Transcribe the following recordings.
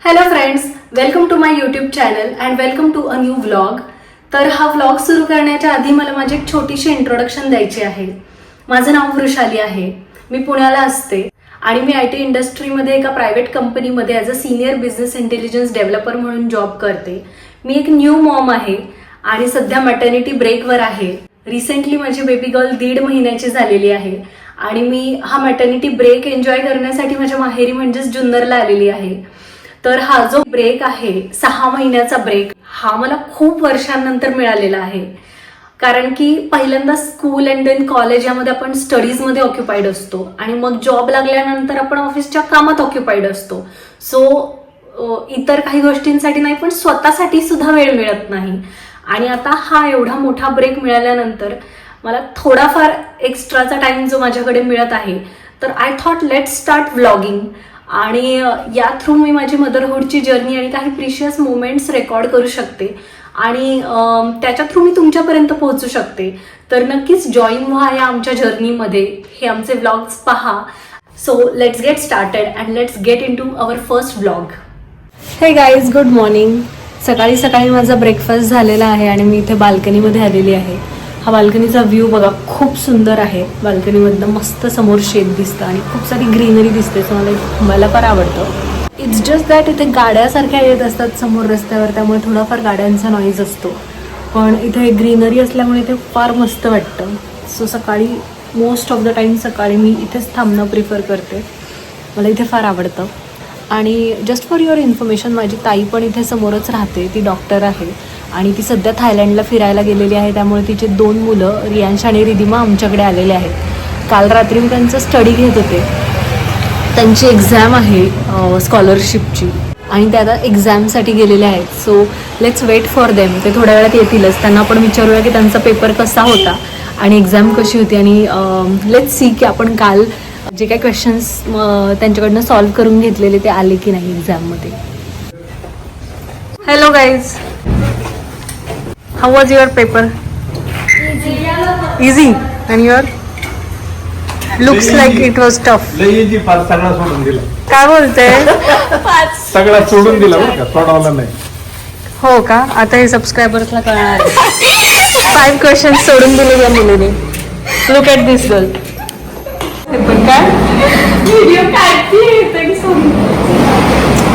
Hello friends, welcome to my YouTube channel and welcome to a new vlog. तर हा vlog सुरू करण्याच्या आधी मला माझी एक छोटीशी इंट्रोडक्शन द्यायची आहे. माझं नाव वृषाली आहे. मी पुण्याला असते आणि मी IT इंडस्ट्रीमध्ये एका प्रायव्हेट कंपनीमध्ये as a senior business intelligence developer म्हणून जॉब करते. मी एक न्यू मॉम आहे आणि सध्या मॅटर्निटी ब्रेकवर आहे. रिसेंटली माझी बेबी गर्ल 1.5 महिन्याची झालेली आहे आणि मी हा मॅटर्निटी ब्रेक एन्जॉय करण्यासाठी माझ्या माहेरी म्हणजेच जुन्नरला आलेली आहे. तर हा जो ब्रेक आहे 6 महिन्याचा ब्रेक, हा मला खूप वर्षांनंतर मिळालेला आहे. कारण की पहिल्यांदा स्कूल अँड देन कॉलेज यामध्ये आपण स्टडीजमध्ये ऑक्युपाईड असतो आणि मग जॉब लागल्यानंतर आपण ऑफिसच्या कामात ऑक्युपाईड असतो. सो इतर काही गोष्टींसाठी नाही पण स्वतःसाठी सुद्धा वेळ मिळत नाही. आणि आता हा एवढा मोठा ब्रेक मिळाल्यानंतर मला थोडाफार एक्स्ट्राचा टाइम जो माझ्याकडे मिळत आहे, तर I thought let's start vlogging. आणि या थ्रू मी माझी मदरहूडची जर्नी आणि काही प्रिशियस मोमेंट्स रेकॉर्ड करू शकते आणि त्याच्या थ्रू मी तुमच्यापर्यंत पोहोचू शकते. तर नक्कीच जॉईन व्हा या आमच्या जर्नीमध्ये. हे आमचे व्लॉग्स पहा. So let's get started and let's get into our first vlog. Hey guys, good morning. सकाळी सकाळी माझा ब्रेकफास्ट झालेला आहे आणि मी इथे बाल्कनीमध्ये आलेली आहे. हा बाल्कनीचा व्ह्यू बघा, खूप सुंदर आहे. बाल्कनीमधनं मस्त समोर शेत दिसतं आणि खूप सारी ग्रीनरी दिसते. सो मला फार आवडतं. इट्स जस्ट दॅट इथे गाड्यासारख्या येत असतात समोर रस्त्यावर, त्यामुळे थोडाफार गाड्यांचा नॉईज असतो. पण इथे ग्रीनरी असल्यामुळे ते फार मस्त वाटतं. सो सकाळी मोस्ट ऑफ द टाईम सकाळी मी इथेच थांबणं प्रिफर करते. मला इथे फार आवडतं. आणि जस्ट फॉर युअर इन्फॉर्मेशन, माझी ताई पण इथे समोरच राहते. ती डॉक्टर आहे आणि ती सध्या थायलंडला फिरायला गेलेली आहे. त्यामुळे तिचे 2 मुलं रियांश आणि रिदिमा आमच्याकडे आलेले आहेत. काल रात्री मी त्यांचं स्टडी घेत होते. त्यांची एक्झाम आहे स्कॉलरशिपची आणि त्या आता एक्झामसाठी गेलेले आहेत. So let's wait for them. ते थोड्या वेळात येतीलच. त्यांना आपण विचारूया की त्यांचा पेपर कसा होता आणि एक्झाम कशी होती. आणि लेट्स सी की आपण काल जे काही क्वेश्चन्स त्यांच्याकडनं सॉल्व्ह करून घेतलेले ते आले की नाही एक्झाममध्ये. Hello guys, how was your paper? Easy. And your? Looks like it was tough. सगळा सोडून दिला. काय बोलते? सगळा सोडून दिला बरं का, सोडवला नाही. हो का? आता हे सबस्क्रायबर्सला कळणार आहे. 5 क्वेश्चन्स सोडून दिले या मुलीने. Look at this girl. पण काय व्हिडिओ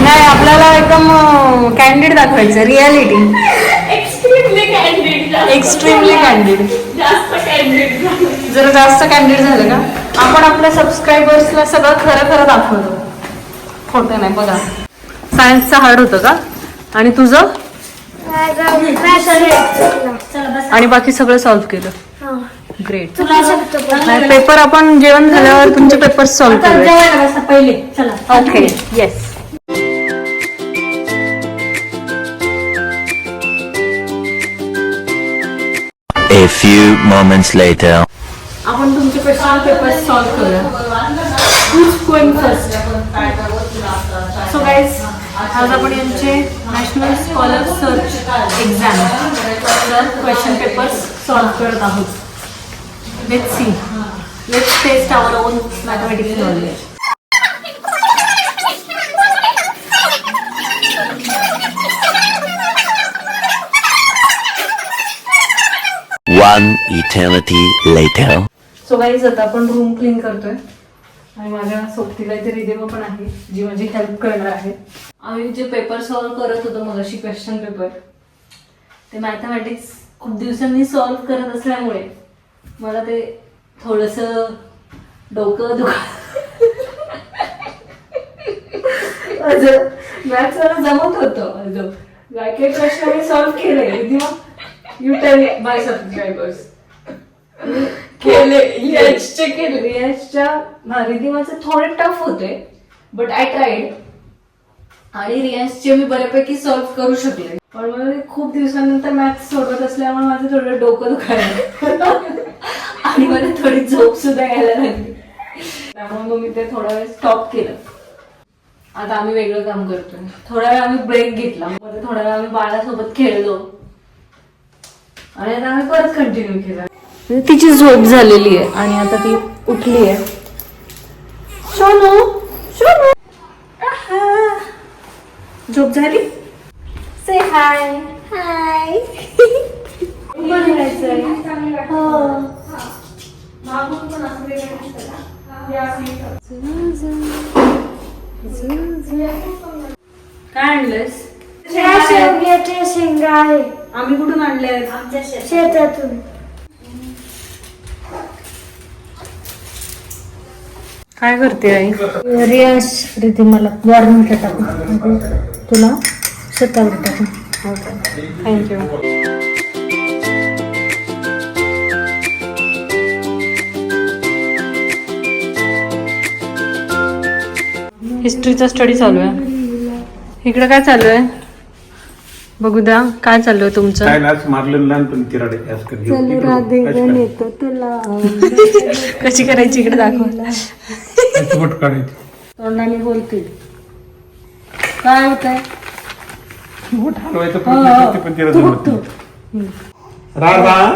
नाही, आपल्याला एकदम कॅन्डिड दाखवायचं. Reality extremely candid. जरा जास्त कॅन्डिड झालं का? आपण आपल्या सबस्क्रायबर्सला सगळं खरं खरं दाखवतो, खोटं नाही. बघा, सायन्सचं हार्ड होतं का? आणि तुझं? आणि बाकी सगळं सॉल्व्ह केलं. ग्रेट. पेपर आपण जेवण झाल्यावर तुमचे पेपर सॉल्व्ह करूया पहिले. चला. Okay, yes. A few moments later. आपण तुमचे क्वेश्चन पेपर सॉल्व्ह करूया. Who's going first? So guys, आज आपण यांचे national scholar search exam question papers solve करत आहोत. Let's see. Let's test our own mathematics knowledge. One eternity later. So guys, आता आपण रूम क्लीन करतोय आणि माझ्या सोबतीला इथे रिदेवा पण आहे जी माझी हेल्प करणार आहे. आम्ही जे पेपर सॉल्व्ह करत होतो मग अशी क्वेश्चन पेपर, ते मॅथमॅटिक्स खूप दिवसांनी सॉल्व्ह करत असल्यामुळे मला ते थोडंसं डोकं मॅथ्स मला जमत होतं. काही प्रश्न मी सॉल्व्ह केले. You tell my subscribers. केले रियाजचे केले. रियाजच्या रिदिमाचे थोडे टफ होते बट आय ट्राईड आणि रियाजचे मी बऱ्यापैकी सॉल्व्ह करू शकले. पण मला खूप दिवसांनंतर मॅथ्स सोडवत असल्यामुळे माझं थोडं डोकं दुखायला आणि मला थोडी झोप सुद्धा यायला लागली. त्यामुळे मग मी ते थोडा वेळ स्टॉप केलं. आता आम्ही वेगळं काम करतोय. थोडा वेळ आम्ही ब्रेक घेतला. मग थोडा वेळ आम्ही बाळासोबत खेळलो आणि आता आम्ही परत कंटिन्यू केला. तिची झोप झालेली आहे आणि आता ती उठली आहे. सोनू, सोनू, झोप झाली? से हाय. हाय. काय आणलंस? शेवग्याचे शेंगा आहे आम्ही कुठून आणले? शेतातून. काय करते आई? रियाज रीती मला गॉर्मेंट टाकून तुला शेतावर टाकून. थँक्यू. हिस्ट्रीचा स्टडी चालू आहे. इकडे काय चालू आहे? बघू द्या काय चालू आहे तुमचं. काय नाच मारलेलं लहानपणी तिराडे गॅस कर घेऊन. चल राधे गण येतो तुला. कशी करायची इकडे दाखव. त्याची बोट काढायची. तोंडाने बोलतील. काय होत आहे? बोट हलवायचं प्रयत्न करते पण तिला जमत नाही. राधा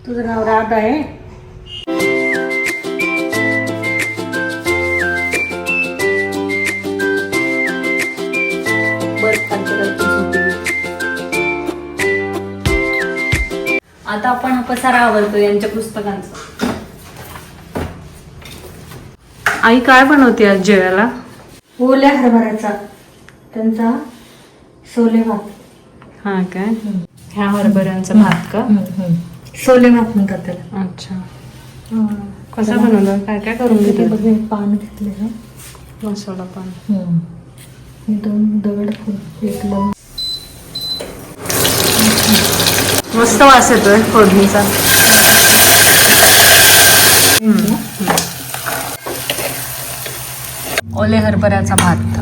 तुझं नाव राधा आहे? आता आपण हा पसारा आवडतो यांच्या पुस्तकांचा. आई काय बनवते आज जेवायला? ओल्या हरभऱ्याचा त्यांचा सोले भात. हा काय? ह्या हरभऱ्यांचा भात का? सोले भात म्हणतात त्याला. अच्छा. कसा बनवलं? काय काय करून घेतलं? पान घेतलेलं, मसाला पान, 2 दगड फुल, 1 लवंग. मस्त वास येतोय फोडणीचा. ओले हरभऱ्याचा भात.